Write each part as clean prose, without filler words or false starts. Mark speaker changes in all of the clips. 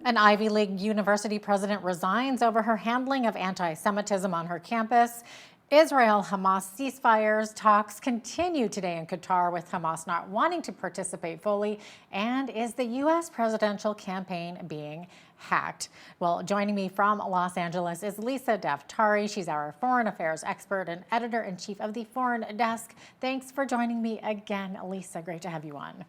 Speaker 1: An Ivy League university president resigns over her handling of anti-Semitism on her campus. Israel-Hamas ceasefires talks continue today in Qatar, with Hamas not wanting to participate fully. And is the U.S. presidential campaign being hacked? Well, joining me from Los Angeles is Lisa Daftari. She's our foreign affairs expert and editor-in-chief of the Foreign Desk. Thanks for joining me again, Lisa. Great to have you on.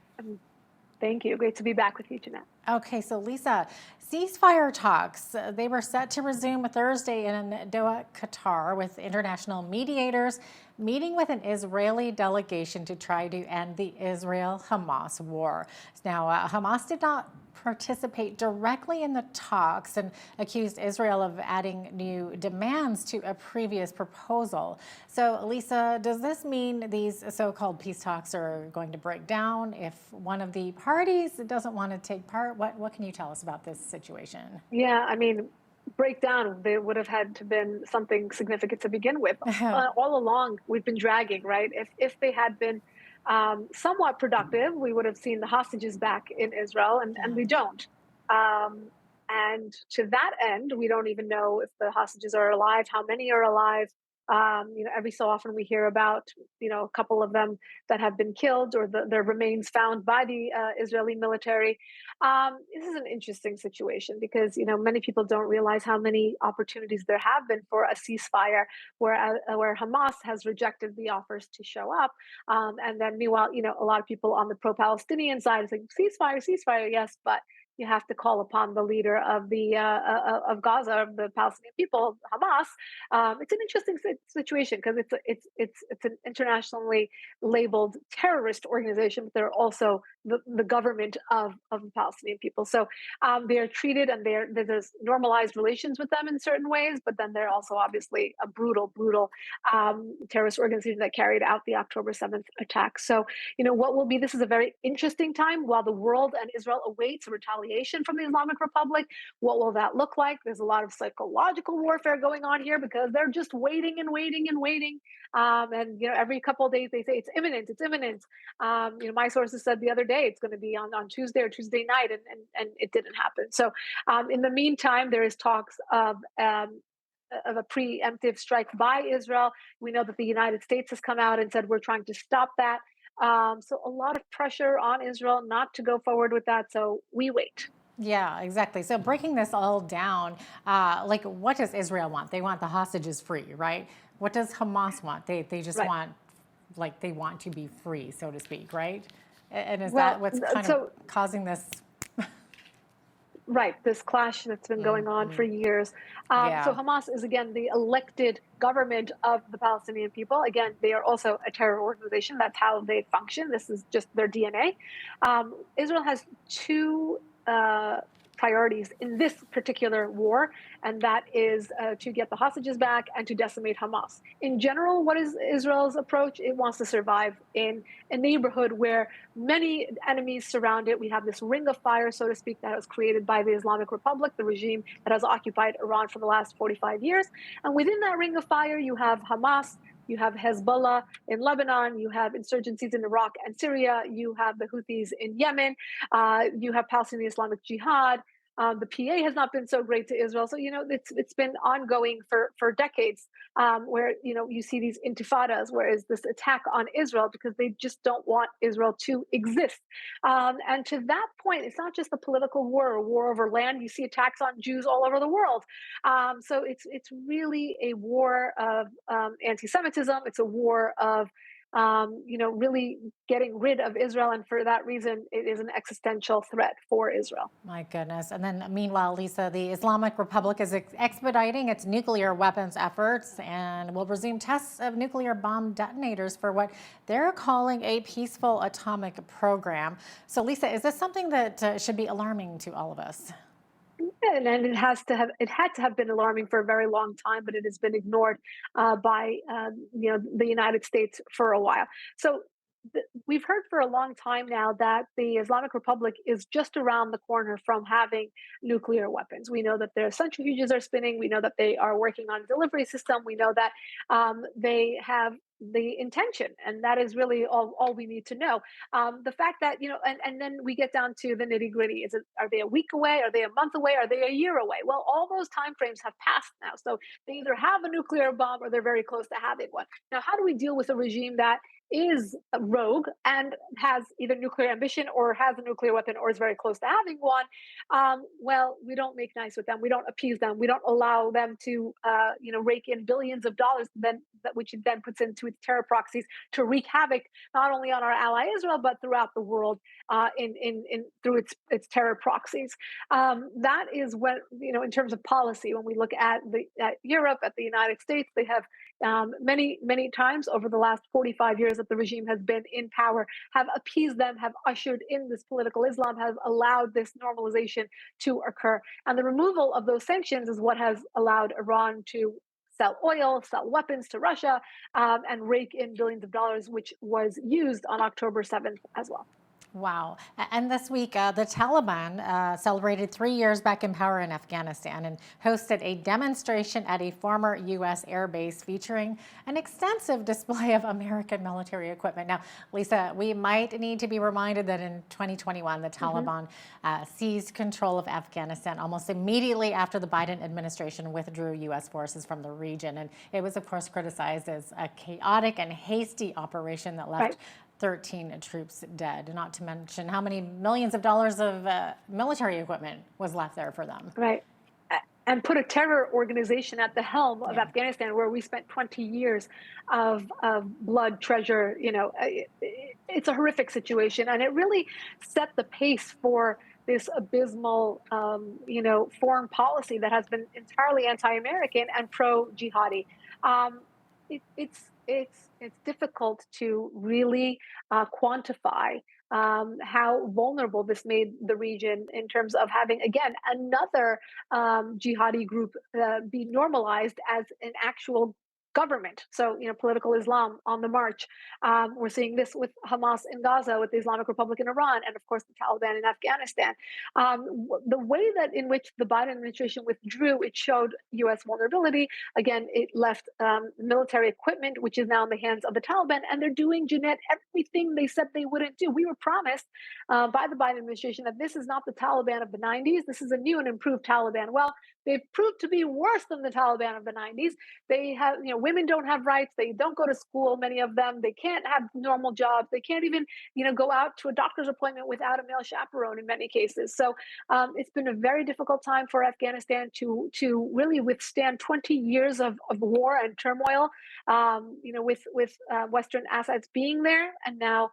Speaker 2: Thank you. Great to be back with you, Jeanette.
Speaker 1: Okay, so Lisa, ceasefire talks, they were set to resume Thursday in Doha, Qatar, with international mediators meeting with an Israeli delegation to try to end the Israel-Hamas war. Now, Hamas did not participate directly in the talks and accused Israel of adding new demands to a previous proposal. So, Lisa, does this mean these so-called peace talks are going to break down if one of the parties doesn't want to take part? What can you tell us about this situation?
Speaker 2: Yeah, I mean, breakdown, they would have had to been something significant to begin with. All along, we've been dragging, right? If they had been somewhat productive, we would have seen the hostages back in Israel, and we don't. Um, and to that end, we don't even know if the hostages are alive, how many are alive. Every so often we hear about, a couple of them that have been killed or their remains found by the Israeli military. This is an interesting situation because, many people don't realize how many opportunities there have been for a ceasefire where Hamas has rejected the offers to show up. And then meanwhile, a lot of people on the pro-Palestinian side is like, ceasefire, ceasefire, yes, but you have to call upon the leader of the of Gaza, of the Palestinian people, Hamas. It's an interesting situation because it's an internationally labeled terrorist organization, but they're also the government of the Palestinian people. So they are treated, and there's normalized relations with them in certain ways, but then they're also obviously a brutal terrorist organization that carried out the October 7th attack. So what will be? This is a very interesting time while the world and Israel awaits retaliation from the Islamic Republic. What will that look like? There's a lot of psychological warfare going on here because they're just waiting and waiting and waiting. And every couple of days they say it's imminent, it's imminent. My sources said the other day it's going to be on Tuesday or Tuesday night, and it didn't happen. So in the meantime, there is talks of a preemptive strike by Israel. We know that the United States has come out and said we're trying to stop that. So a lot of pressure on Israel not to go forward with that. So we wait.
Speaker 1: Yeah, exactly. So breaking this all down, what does Israel want? They want the hostages free, right? What does Hamas want? They just
Speaker 2: Right.
Speaker 1: want, they want to be free, so to speak, right? And is that
Speaker 2: Well,
Speaker 1: what's kind of
Speaker 2: so
Speaker 1: causing this?
Speaker 2: right, this clash that's been going on for years. So
Speaker 1: Yeah.
Speaker 2: Hamas is again the elected government of the Palestinian people. Again, they are also a terror organization. That's how they function. This is just their DNA. Israel has two priorities in this particular war, and that is to get the hostages back and to decimate Hamas. In general, what is Israel's approach? It wants to survive in a neighborhood where many enemies surround it. We have this ring of fire, so to speak, that was created by the Islamic Republic, the regime that has occupied Iran for the last 45 years. And within that ring of fire, you have Hamas, you have Hezbollah in Lebanon, you have insurgencies in Iraq and Syria, you have the Houthis in Yemen, you have Palestinian Islamic Jihad. The PA has not been so great to Israel, so it's been ongoing for decades. Where you see these intifadas, where is this attack on Israel because they just don't want Israel to exist. And to that point, it's not just a political war, a war over land. You see attacks on Jews all over the world. So it's really a war of anti-Semitism. It's a war of really getting rid of Israel. And for that reason, it is an existential threat for Israel.
Speaker 1: My goodness. And then meanwhile, Lisa, the Islamic Republic is expediting its nuclear weapons efforts and will resume tests of nuclear bomb detonators for what they're calling a peaceful atomic program. So, Lisa, is this something that should be alarming to all of us?
Speaker 2: And it had to have been alarming for a very long time, but it has been ignored by the United States for a while. So we've heard for a long time now that the Islamic Republic is just around the corner from having nuclear weapons. We know that their centrifuges are spinning. We know that they are working on a delivery system. We know that they have the intention, and that is really all we need to know. The fact that, and then we get down to the nitty gritty. Are they a week away? Are they a month away? Are they a year away? Well, all those time frames have passed now. So they either have a nuclear bomb or they're very close to having one. Now, how do we deal with a regime that is a rogue and has either nuclear ambition or has a nuclear weapon or is very close to having one? Well, we don't make nice with them. We don't appease them. We don't allow them to, rake in billions of dollars, which it then puts into its terror proxies to wreak havoc not only on our ally Israel but throughout the world through its terror proxies. That is what, in terms of policy. When we look at Europe, at the United States, they have many times over the last 45 years that the regime has been in power, have appeased them, have ushered in this political Islam, have allowed this normalization to occur. And the removal of those sanctions is what has allowed Iran to sell oil, sell weapons to Russia, and rake in billions of dollars, which was used on October 7th as well.
Speaker 1: Wow. And this week, the Taliban celebrated 3 years back in power in Afghanistan and hosted a demonstration at a former U.S. air base featuring an extensive display of American military equipment. Now, Lisa, we might need to be reminded that in 2021, the Taliban seized control of Afghanistan almost immediately after the Biden administration withdrew U.S. forces from the region. And it was, of course, criticized as a chaotic and hasty operation that left 13 troops dead, not to mention how many millions of dollars of military equipment was left there for them.
Speaker 2: Right. And put a terror organization at the helm of Afghanistan, where we spent 20 years of blood, treasure. It's a horrific situation. And it really set the pace for this abysmal, foreign policy that has been entirely anti-American and pro-jihadi. It's difficult to really quantify how vulnerable this made the region in terms of having, again, another jihadi group be normalized as an actual government. So, political Islam on the march. We're seeing this with Hamas in Gaza, with the Islamic Republic in Iran, and of course the Taliban in Afghanistan. The way that in which the Biden administration withdrew, it showed U.S. vulnerability. Again, it left military equipment, which is now in the hands of the Taliban, and they're doing, Jeanette, everything they said they wouldn't do. We were promised by the Biden administration that this is not the Taliban of the 90s. This is a new and improved Taliban. Well, they've proved to be worse than the Taliban of the 90s. They have, women don't have rights. They don't go to school, many of them. They can't have normal jobs. They can't even, go out to a doctor's appointment without a male chaperone in many cases. So it's been a very difficult time for Afghanistan to really withstand 20 years of war and turmoil, with Western assets being there, and now,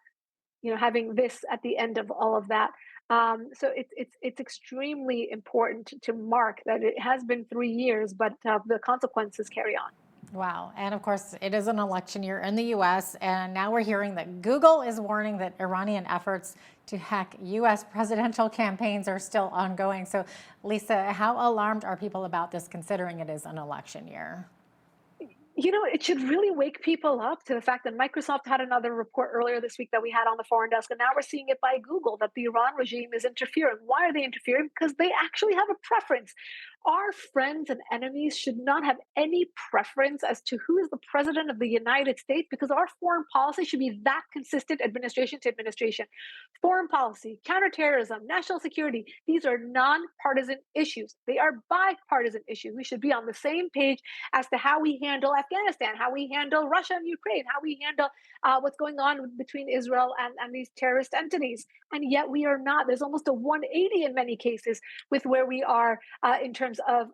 Speaker 2: having this at the end of all of that. So it's extremely important to mark that it has been 3 years, but the consequences carry on.
Speaker 1: Wow. And of course, it is an election year in the U.S. And now we're hearing that Google is warning that Iranian efforts to hack U.S. presidential campaigns are still ongoing. So, Lisa, how alarmed are people about this, considering it is an election year?
Speaker 2: It should really wake people up to the fact that Microsoft had another report earlier this week that we had on the foreign desk, and now we're seeing it by Google, that the Iran regime is interfering. Why are they interfering? Because they actually have a preference. Our friends and enemies should not have any preference as to who is the president of the United States, because our foreign policy should be that consistent administration to administration. Foreign policy, counterterrorism, national security, these are nonpartisan issues. They are bipartisan issues. We should be on the same page as to how we handle Afghanistan, how we handle Russia and Ukraine, how we handle what's going on between Israel and these terrorist entities. And yet we are not. There's almost a 180 in many cases with where we are in terms of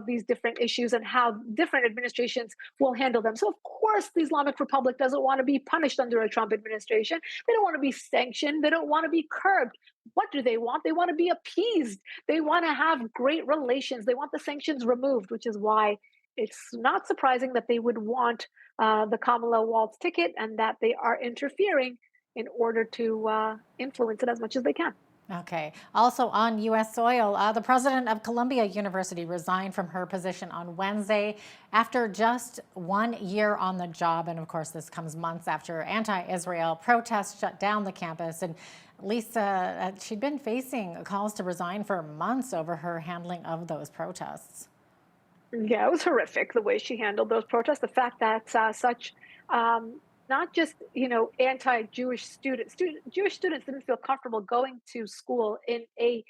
Speaker 2: these different issues and how different administrations will handle them. So, of course, the Islamic Republic doesn't want to be punished under a Trump administration. They don't want to be sanctioned. They don't want to be curbed. What do they want? They want to be appeased. They want to have great relations. They want the sanctions removed, which is why it's not surprising that they would want the Kamala Waltz ticket, and that they are interfering in order to influence it as much as they can.
Speaker 1: Okay. Also on U.S. soil, the president of Columbia University resigned from her position on Wednesday after just 1 year on the job. And of course, this comes months after anti-Israel protests shut down the campus. And Lisa, she'd been facing calls to resign for months over her handling of those protests.
Speaker 2: Yeah, it was horrific the way she handled those protests. The fact that such not just anti-Jewish students. Jewish students didn't feel comfortable going to school in a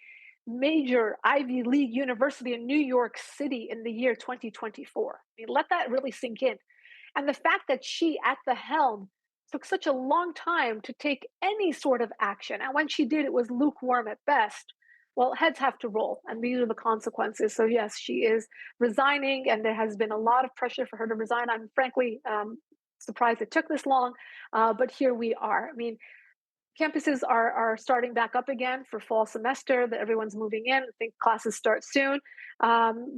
Speaker 2: major Ivy League university in New York City in the year 2024. I mean, let that really sink in. And the fact that she, at the helm, took such a long time to take any sort of action, and when she did, it was lukewarm at best. Well, heads have to roll, and these are the consequences. So, yes, she is resigning, and there has been a lot of pressure for her to resign. I'm frankly surprised it took this long, but here we are. I mean, campuses are starting back up again for fall semester. That everyone's moving in. I think classes start soon.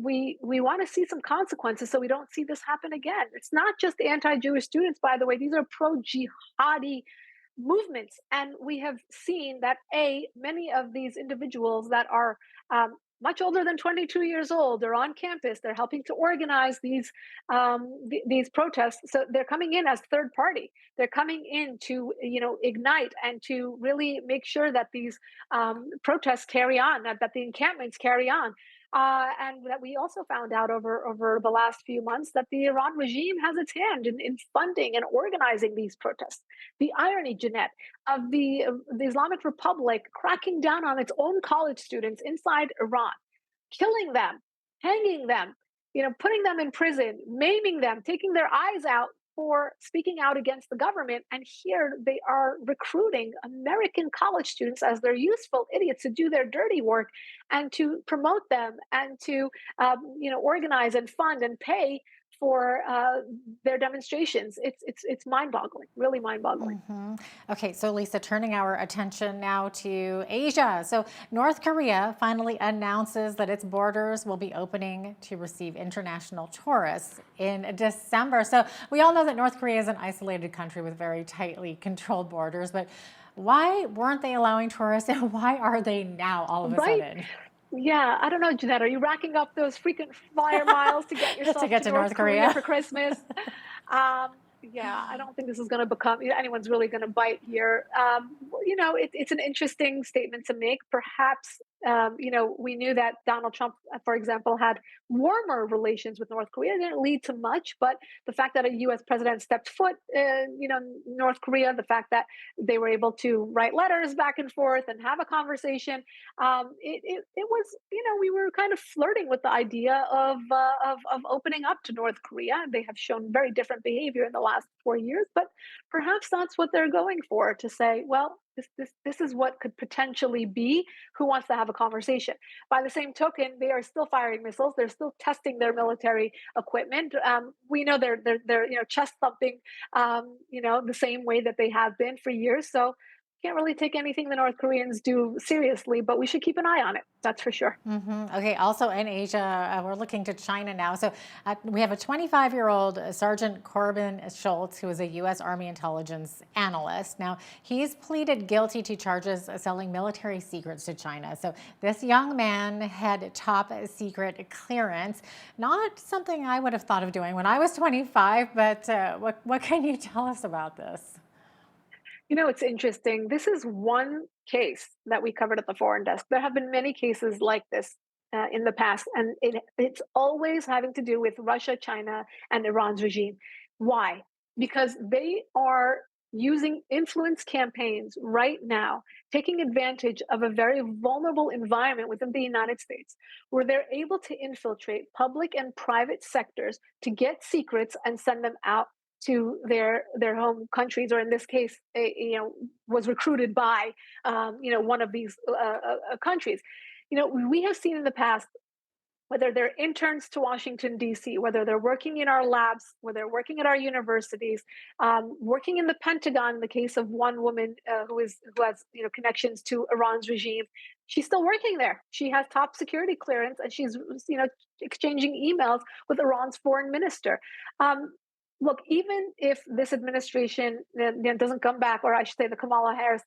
Speaker 2: We want to see some consequences so we don't see this happen again. It's not just anti-Jewish students, by the way. These are pro-jihadi movements, and we have seen that many of these individuals that are much older than 22 years old are on campus. They're helping to organize these protests. So they're coming in as third party. They're coming in to ignite and to really make sure that these protests carry on, that the encampments carry on. And that we also found out over the last few months that the Iran regime has its hand in funding and organizing these protests. The irony, Jeanette, of the Islamic Republic cracking down on its own college students inside Iran, killing them, hanging them, putting them in prison, maiming them, taking their eyes out for speaking out against the government. And here they are recruiting American college students as their useful idiots to do their dirty work and to promote them and to organize and fund and pay for their demonstrations. It's mind-boggling, really mind-boggling.
Speaker 1: Okay, so Lisa, turning our attention now to Asia. So North Korea finally announces that its borders will be opening to receive international tourists in December. So we all know that North Korea is an isolated country with very tightly controlled borders, but why weren't they allowing tourists, and why are they now all of a
Speaker 2: Right?
Speaker 1: sudden?
Speaker 2: Yeah, I don't know, Jeanette. Are you racking up those frequent flyer miles to get
Speaker 1: To
Speaker 2: yourself
Speaker 1: get
Speaker 2: to
Speaker 1: to
Speaker 2: North
Speaker 1: North
Speaker 2: Korea
Speaker 1: Korea?
Speaker 2: for Christmas? Yeah, I don't think this is going to become anyone's really going to bite here. It's an interesting statement to make. Perhaps we knew that Donald Trump, for example, had warmer relations with North Korea. It didn't lead to much, but the fact that a U.S. president stepped foot in North Korea, the fact that they were able to write letters back and forth and have a conversation, it was we were kind of flirting with the idea of opening up to North Korea. They have shown very different behavior in the last 4 years, but perhaps that's what they're going for, to say, well, this is what could potentially be. Who wants to have a conversation? By the same token, they are still firing missiles. They're still testing their military equipment. We know they're chest thumping, the same way that they have been for years. So can't really take anything the North Koreans do seriously, but we should keep an eye on it. That's for sure.
Speaker 1: Okay, also in Asia, we're looking to China now. So we have a 25-year-old Sergeant Corbin Schultz, who is a U.S. Army intelligence analyst. Now, he's pleaded guilty to charges of selling military secrets to China. So this young man had top secret clearance. Not something I would have thought of doing when I was 25, but what can you tell us about this?
Speaker 2: It's interesting. This is one case that we covered at the Foreign Desk. There have been many cases like this in the past, and it's always having to do with Russia, China, and Iran's regime. Why? Because they are using influence campaigns right now, taking advantage of a very vulnerable environment within the United States, where they're able to infiltrate public and private sectors to get secrets and send them out to their home countries, or in this case, was recruited by one of these countries. We have seen in the past, whether they're interns to Washington, D.C., whether they're working in our labs, whether they're working at our universities, working in the Pentagon, in the case of one woman who has connections to Iran's regime. She's still working there. She has top security clearance, and she's exchanging emails with Iran's foreign minister. Look, even if this administration doesn't come back, or I should say the Kamala Harris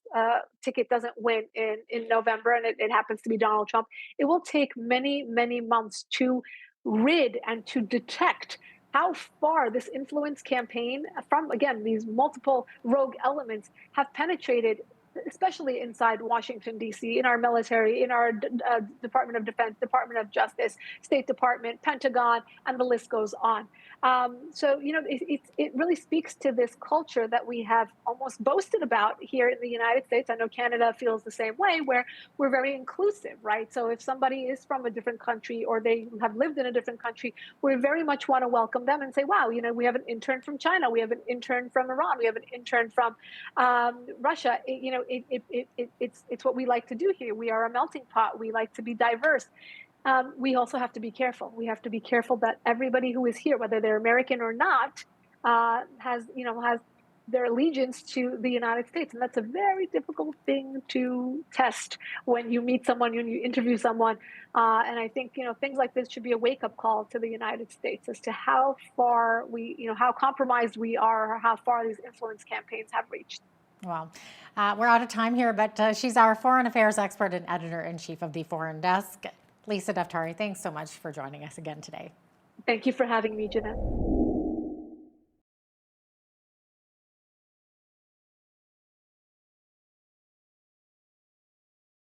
Speaker 2: ticket doesn't win in November, and it happens to be Donald Trump, it will take many, many months to rid and to detect how far this influence campaign from, again, these multiple rogue elements have penetrated especially inside Washington, D.C., in our military, in our Department of Defense, Department of Justice, State Department, Pentagon, and the list goes on. So, it really speaks to this culture that we have almost boasted about here in the United States. I know Canada feels the same way, where we're very inclusive, right? So if somebody is from a different country or they have lived in a different country, we very much want to welcome them and say, wow, we have an intern from China, we have an intern from Iran, we have an intern from Russia. It's what we like to do here. We are a melting pot. We like to be diverse. We also have to be careful. We have to be careful that everybody who is here, whether they're American or not, has their allegiance to the United States. And that's a very difficult thing to test when you meet someone, when you interview someone. And I think, things like this should be a wake-up call to the United States as to how far how compromised we are, or how far these influence campaigns have reached.
Speaker 1: Well, we're out of time here, but she's our foreign affairs expert and editor-in-chief of the Foreign Desk. Lisa Daftari, thanks so much for joining us again today.
Speaker 2: Thank you for having me, Jeanette.